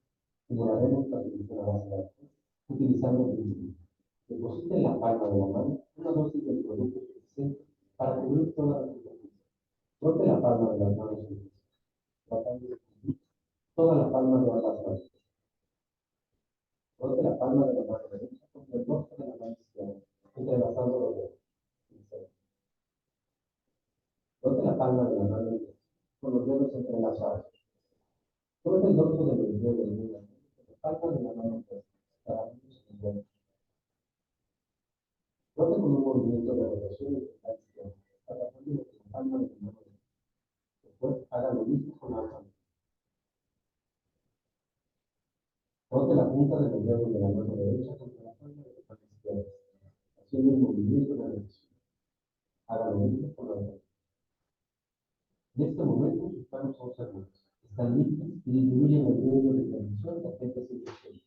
simulamos la solución a base de datos utilizando el principio. Deposita en la palma de la mano una dosis del producto suficiente para cubrir toda la superficie. Frote la palma de las manos en el piso, tratando de cubrir toda la palma de ambas manos. Frote la palma de la mano derecha contra el dorso de la mano izquierda, entrelazando los dedos. Frote la palma de la mano derecha con los dedos entrelazados. Frote el dorso de los dedos con la palma de la mano derecha, trabajando en el dedo. Frote con un movimiento de rotación de la izquierda, atrapando con la palma de la mano derecha. Después haga lo mismo con la otra mano. Frote la punta de los dedos de la mano derecha contra la palma de la mano izquierda, haciendo un movimiento de rotación. Haga lo mismo con la otra mano. En este momento sus manos son seguras, están limpias y disminuyen el riesgo de transmisión de agentes infecciosos.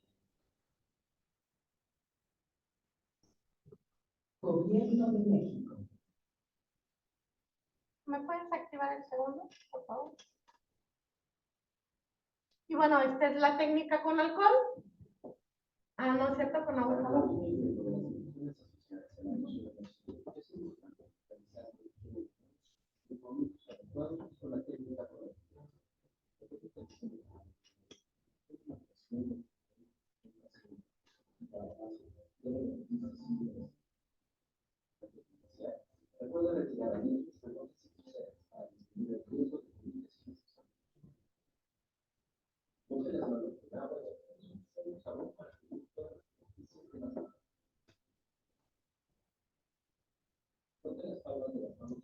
Gobierno de México. ¿Me puedes activar el segundo, por favor? Y bueno, esta es la técnica con alcohol. Ah, no es cierto, con agua. Recuerda retirar alimentos que no se proceden a disminuir el riesgo de complicaciones. Use las manos con agua y jabón para cubrir todas las superficies de las manos. Frote las palmas de las manos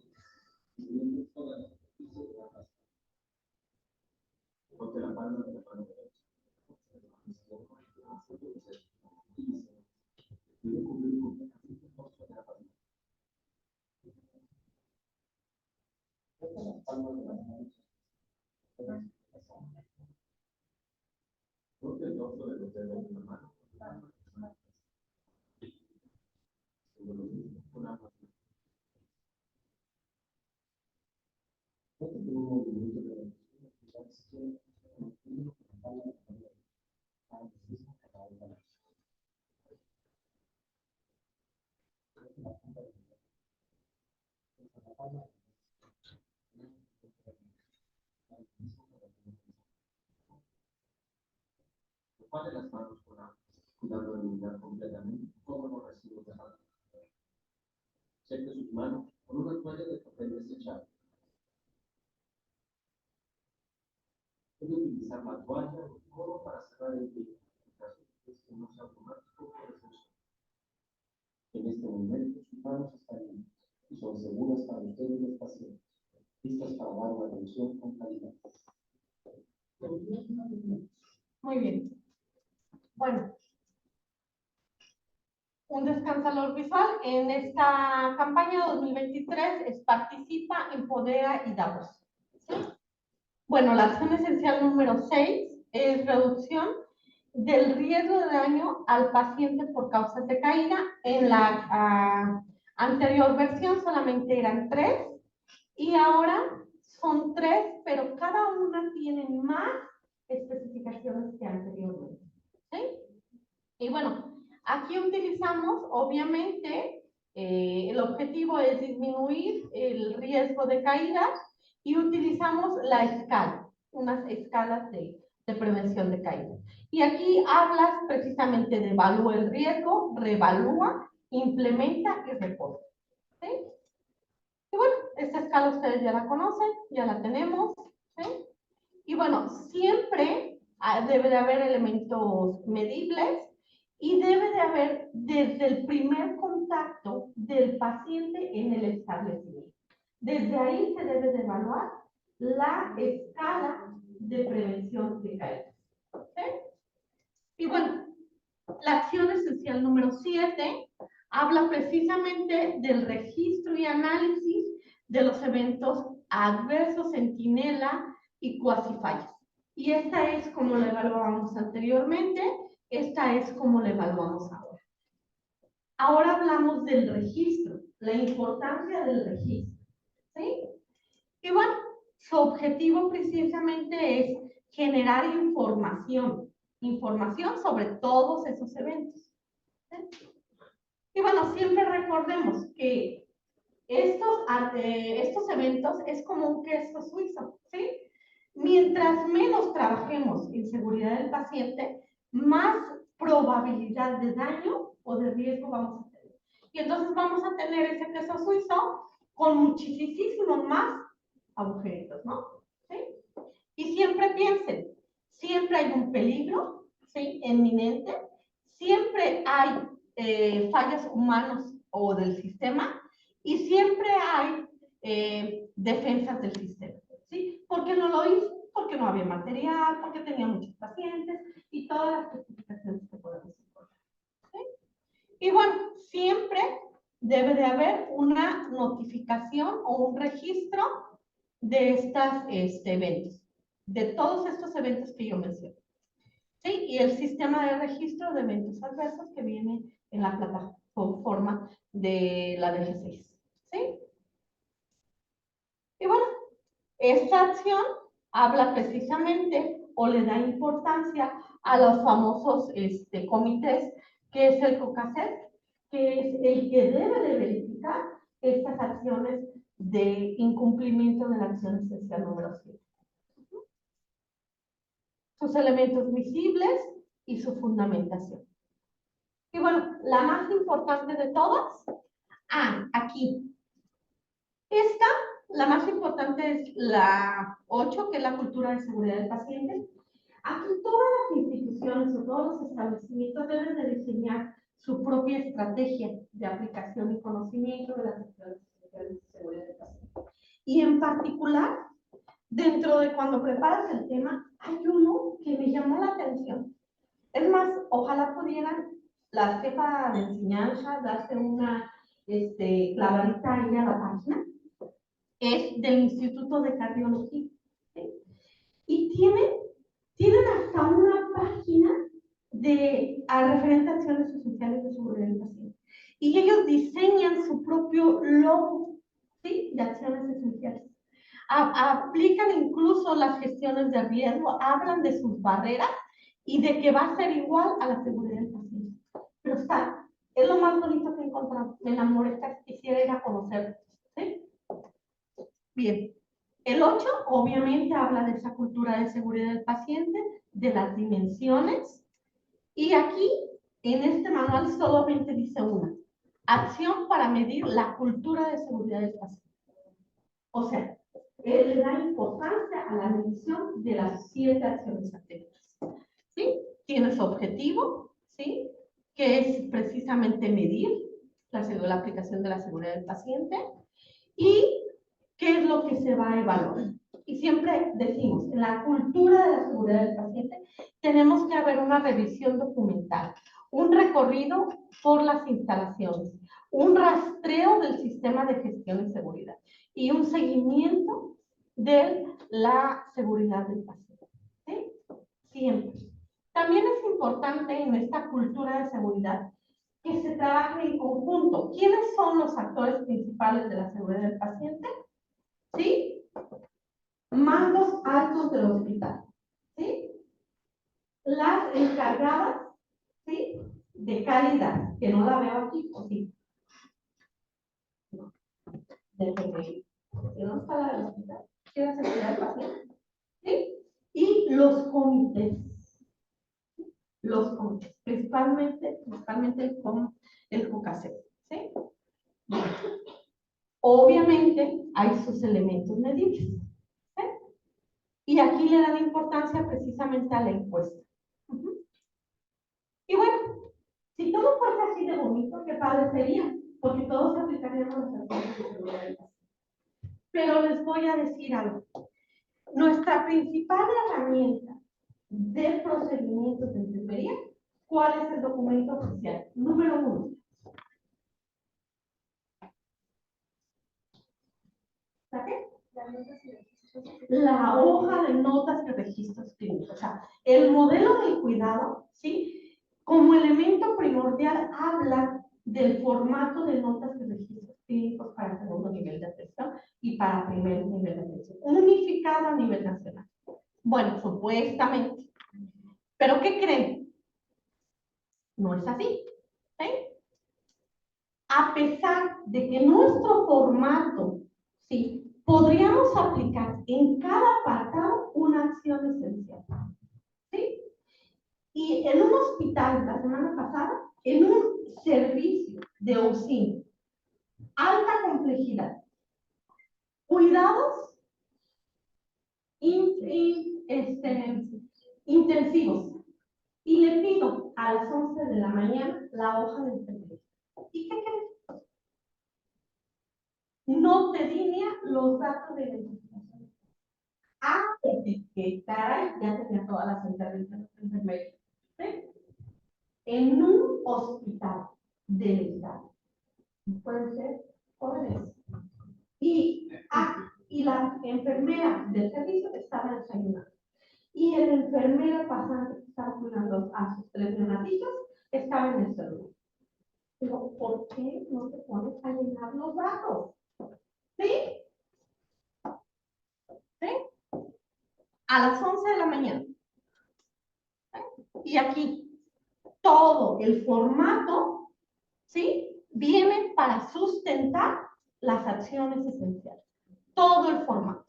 disminuyendo todas las superficies de las manos. Frote la palma de la mano derecha. Debe cubrir completamente el dorso de la palma. Frote las palmas de las manos. Frote el dorso de los dedos de la mano. Con agua. Frote con un movimiento de la izquierda, manteniendo con la palma de la mano para que se haga cada una de las. Frote la punta de la mano. Frote la palma de la mano. Separe las manos con agua, cuidando de eliminar completamente todos los residuos de agua. Seque sus manos con una toalla de papel desechable. Puede utilizar la toalla o el codo para cerrar el pie, en caso de que este no sea automático o de función. En este momento, sus manos están limpias y son seguras para ustedes los pacientes, listas para dar una atención con calidad. Muy bien. Bueno, un descansador visual en esta campaña 2023 es participa, empodera y da voz. ¿Sí? Bueno, la acción esencial número 6 es reducción del riesgo de daño al paciente por causas de caída. En la anterior versión solamente eran 3 y ahora son 3, pero cada una tiene más especificaciones que anteriormente. ¿Sí? Y bueno, aquí utilizamos, obviamente, el objetivo es disminuir el riesgo de caídas y utilizamos la escala, unas escalas de prevención de caídas. Y aquí hablas precisamente de evalúa el riesgo, reevalúa, implementa y reporta. ¿Sí? Y bueno, esta escala ustedes ya la conocen, ya la tenemos. ¿Sí? Y bueno, siempre debe de haber elementos medibles y debe de haber desde el primer contacto del paciente en el establecimiento. Desde ahí se debe de evaluar la escala de prevención de caídas. ¿Sí? Y bueno, la acción esencial número 7 habla precisamente del registro y análisis de los eventos adversos, centinela y cuasifallos. Y esta es como la evaluábamos anteriormente, esta es como la evaluamos ahora. Ahora hablamos del registro, la importancia del registro. ¿Sí? Y bueno, su objetivo precisamente es generar información sobre todos esos eventos. ¿Sí? Y bueno, siempre recordemos que estos eventos es como un queso suizo, ¿sí? Mientras menos trabajemos en seguridad del paciente, más probabilidad de daño o de riesgo vamos a tener. Y entonces vamos a tener ese queso suizo con muchísimos más agujeritos, ¿no? ¿Sí? Y siempre piensen, siempre hay un peligro, ¿sí? Inminente, siempre hay fallos humanos o del sistema, y siempre hay defensas del sistema, ¿sí? ¿Por qué no lo hizo? Porque no había material, porque tenía muchos pacientes y todas las justificaciones que podemos encontrar, ¿sí? Y bueno, siempre debe de haber una notificación o un registro de estos eventos, de todos estos eventos que yo mencioné, ¿sí? Y el sistema de registro de eventos adversos que viene en la plataforma de la DG6, ¿sí? Y bueno, esta acción habla precisamente o le da importancia a los famosos comités, que es el COCACET, que es el que debe de verificar estas acciones de incumplimiento de la acción esencial número 7. Sus elementos visibles y su fundamentación. Y bueno, la más importante de todas, aquí. Esta, la más importante es la 8, que es la cultura de seguridad del paciente. Aquí todas las instituciones o todos los establecimientos deben de diseñar su propia estrategia de aplicación y conocimiento de las acciones de seguridad del paciente. Y en particular, dentro de cuando preparas el tema, hay uno que me llamó la atención. Es más, ojalá pudieran la jefa de enseñanza darse una clavadita ahí a la página. Es del Instituto de Cardiología, ¿sí? Y tienen hasta una página referente a acciones esenciales de seguridad del paciente. Y ellos diseñan su propio logo, ¿sí? De acciones esenciales. Aplican incluso las gestiones de riesgo, hablan de sus barreras y de que va a ser igual a la seguridad del paciente. Pero es lo más bonito que he encontrado. Me enamoré, quisiera ir a conocerlo, ¿sí? Bien, el 8 obviamente habla de esa cultura de seguridad del paciente, de las dimensiones, y aquí en este manual solamente dice una: acción para medir la cultura de seguridad del paciente. O sea, él le da importancia a la medición de las 7 acciones anteriores, ¿sí? Tiene su objetivo, ¿sí? Que es precisamente medir la aplicación de la seguridad del paciente, y qué es lo que se va a evaluar. Y siempre decimos, en la cultura de la seguridad del paciente tenemos que haber una revisión documental, un recorrido por las instalaciones, un rastreo del sistema de gestión y seguridad y un seguimiento de la seguridad del paciente, ¿sí? Siempre. También es importante en esta cultura de seguridad que se trabaje en conjunto. ¿Quiénes son los actores principales de la seguridad del paciente? ¿Sí? Mandos altos del hospital, ¿sí? Las encargadas, ¿sí? De calidad, que no la veo aquí, ¿o sí? No. De PPI. Que no está la del hospital. ¿Qué es la seguridad del paciente? ¿Sí? Y los comités. Los comités, principalmente el COCACET, ¿sí? Obviamente hay sus elementos medibles, ¿sí? Y aquí le dan importancia precisamente a la encuesta. Y bueno, si todo fuese así de bonito, qué padre sería, porque todos aplicaríamos las acciones de seguridad del paciente. Pero les voy a decir algo. Nuestra principal herramienta de procedimientos de enfermería, ¿cuál es el documento oficial? Número 1. ¿Saqué? La hoja de notas y registros clínicos. O sea, el modelo del cuidado, ¿sí? Como elemento primordial habla del formato de notas y registros sí, pues para segundo nivel de atención y para primer nivel de atención, unificado a nivel nacional. Bueno, supuestamente. ¿Pero qué creen? No es así. ¿Sí? A pesar de que nuestro formato, sí, podríamos aplicar en cada apartado una acción esencial. ¿Sí? Y en un hospital, la semana pasada, en un servicio de UCIN, alta complejidad, cuidados intensivos, y le pido a las 11 de la mañana la hoja de enfermería. ¿Y qué crees? No te tenía los datos de identificación. Ah, que caray, ya tenía todas las intervenciones de enfermería. ¿Sí? En un hospital del estado. Pueden ser jóvenes. Y la enfermera del servicio estaba desayunando. Y el enfermero pasante que estaba cuidando a sus 3 neonatitos estaba en el celular. Digo, ¿por qué no te pones a llenar los datos? ¿Sí? ¿Sí? A las 11 de la mañana. ¿Sí? Y aquí, todo el formato, ¿sí? Viene para sustentar las acciones esenciales. Todo el formato.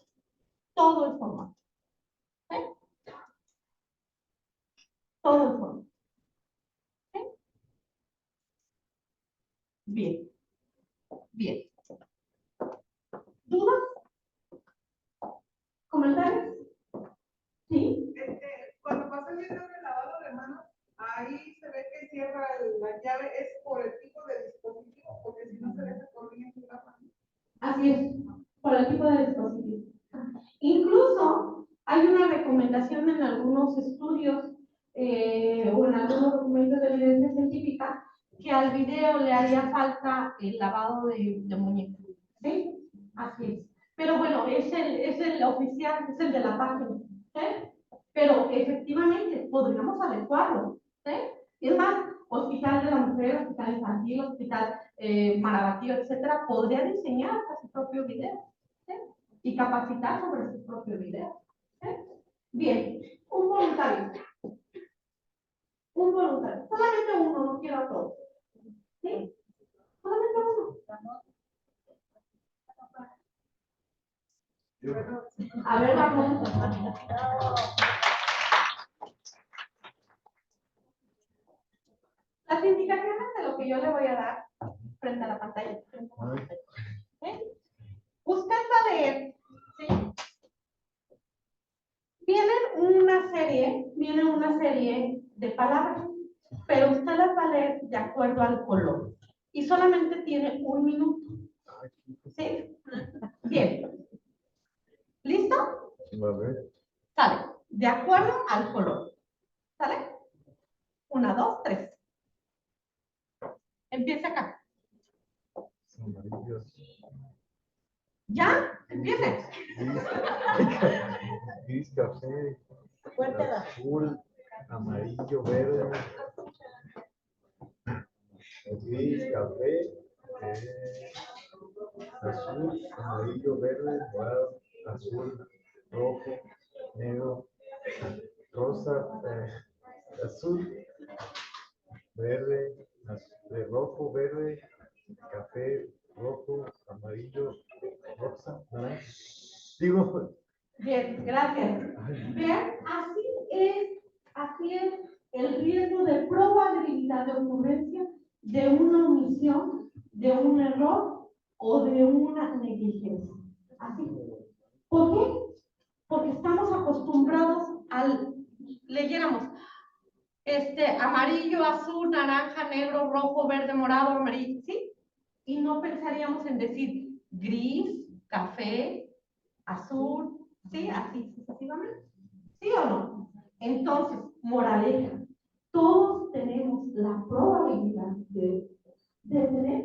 Todo el formato. ¿Sí? Todo el formato. ¿Sí? Bien. Bien. ¿Dudas? ¿Comentarios? ¿Sí? Cuando pasa el video de lavado de manos, ahí se ve que cierra la llave, es por el tipo de dispositivo, porque si no se deja corriendo la mano. Así es, por el tipo de dispositivo. Incluso hay una recomendación en algunos estudios o en algunos documentos de evidencia científica que al video le haría falta el lavado de muñeca. ¿Sí? Así es. Pero bueno, es el oficial, es el de la página. ¿Sí? Pero efectivamente podríamos adecuarlo. ¿Sí? Y es más, Hospital de la Mujer, Hospital Infantil, Hospital Marabatío, etcétera, podría diseñar hasta su propio video. ¿Sí? Y capacitar sobre su propio video. ¿Sí? Bien, un voluntario. Un voluntario. Solamente uno, no quiero a todos. ¿Sí? Solamente uno. A ver, vamos. Las indicaciones de lo que yo le voy a dar frente a la pantalla. ¿Sí? Usted va a leer. ¿Sí? Viene una serie de palabras, pero usted las va a leer de acuerdo al color. Y solamente tiene 1 minuto. ¿Sí? Bien. ¿Listo? A ver. Sale. De acuerdo al color. ¿Sale? 1, 2, 3. Empieza acá. Amarillos. ¿Ya? Empiece. Gris, café, azul, amarillo, verde. Gris, café, azul, amarillo, verde, morado, azul, rojo, negro, rosa, azul, verde, rojo, verde, café, rojo, amarillo, rosa, naranja. Digo, Bien, gracias. Vean, así es el riesgo de probabilidad de ocurrencia de una omisión, de un error o de una negligencia. Así. ¿Por qué? Porque estamos acostumbrados al, leyéramos, amarillo, azul, naranja, negro, rojo, verde, morado, amarillo, ¿sí? Y no pensaríamos en decir gris, café, azul, ¿sí? Así sucesivamente. ¿Sí o no? Entonces, moraleja, todos tenemos la probabilidad de tener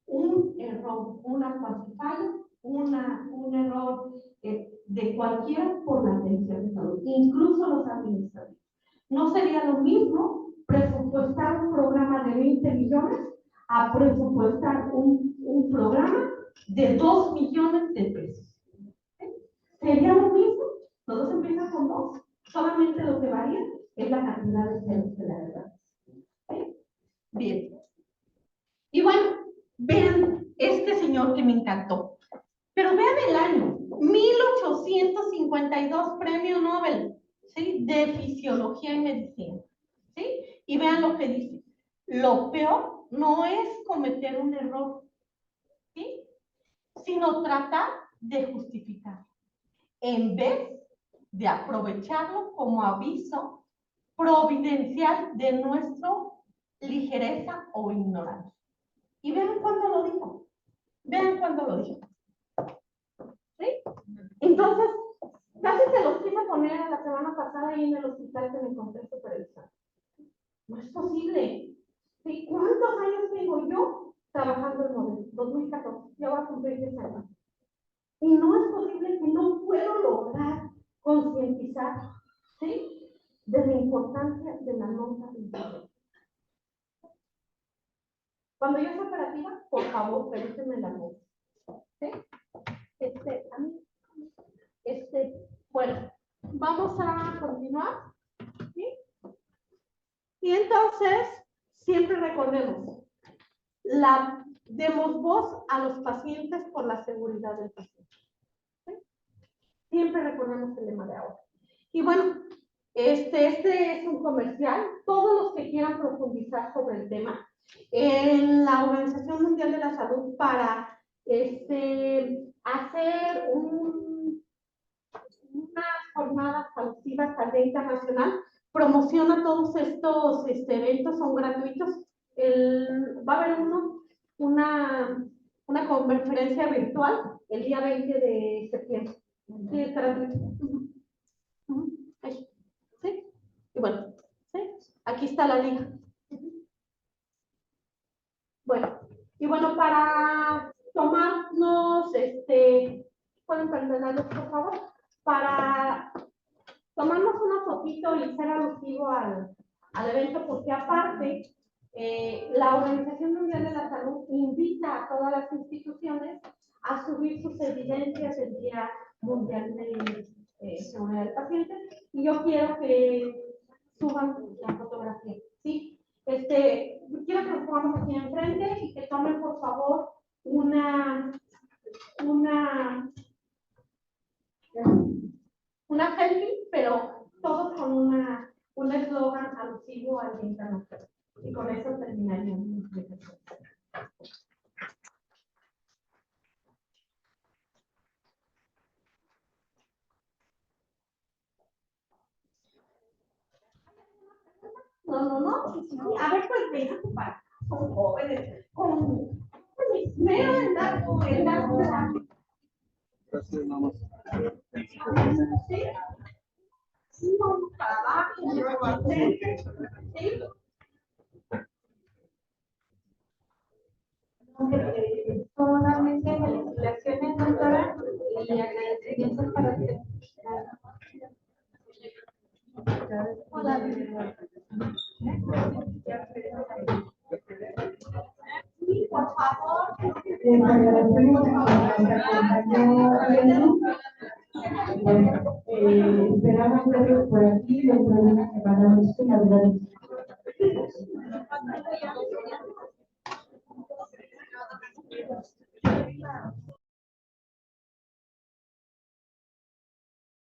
un error, una falsificación, un error de cualquiera por la atención de salud, incluso los administrativos. No sería lo mismo presupuestar un programa de 20 millones a presupuestar un programa de 2 millones de pesos. Sería lo mismo, todos empiezan con 2, solamente lo que varía es la cantidad de ceros que le agregamos. ¿Sí? Bien. Y bueno, vean este señor que me encantó. Pero vean el año, 1852 premio Nobel, ¿sí? De fisiología y medicina, ¿sí? Y vean lo que dice. Lo peor no es cometer un error, ¿sí? Sino tratar de justificar, en vez de aprovecharlo como aviso providencial de nuestra ligereza o ignorancia. Y vean cuándo lo dijo. Vean cuándo lo dijo. ¿Sí? Entonces, casi se los quise poner la semana pasada ahí en el hospital que me encontré supervisando. No es posible. ¿Sí? ¿Cuántos años tengo yo trabajando en Nobel? 2014. Ya voy a cumplir 10 años. Y no es posible que no puedo lograr concientizar, ¿sí? De la importancia de la nota integral. Cuando yo sea operativa, por favor, revísenme la nota. ¿Sí? Bueno, vamos a continuar. ¿Sí? Y entonces, siempre recordemos, demos voz a los pacientes por la seguridad del paciente. ¿Sí? Siempre recordemos el lema de ahora. Y bueno, este es un comercial. Todos los que quieran profundizar sobre el tema, en la Organización Mundial de la Salud para hacer unas jornadas alusivas al Día Internacional, promociona todos estos eventos, son gratuitos. Va a haber una conferencia virtual el día 20 de septiembre. Sí, es gratuito. ¿Sí? Y bueno, ¿sí? Aquí está la liga. Bueno, y bueno, para tomarnos, pueden perdonarnos por favor, para tomarnos una fotito y ser alusivo al evento, porque aparte, la Organización Mundial de la Salud invita a todas las instituciones a subir sus evidencias el Día Mundial de Seguridad del Paciente, y yo quiero que suban la fotografía, ¿sí? Quiero que nos pongamos aquí enfrente y que tomen, por favor, una selfie, pero todos con un eslogan alusivo al Día Internacional. Y con eso terminaríamos mi presentación. No. A ver, pues venga, son jóvenes, con mero el dato. Gracias, nada más. ¿Sí? Vamos para abajo, ¿sí? Solamente felicitaciones, doctora, y agradecimientos para usted. Hola. Sí, por favor. Esperamos verlos por aquí dentro de una semana. Muchísimas gracias.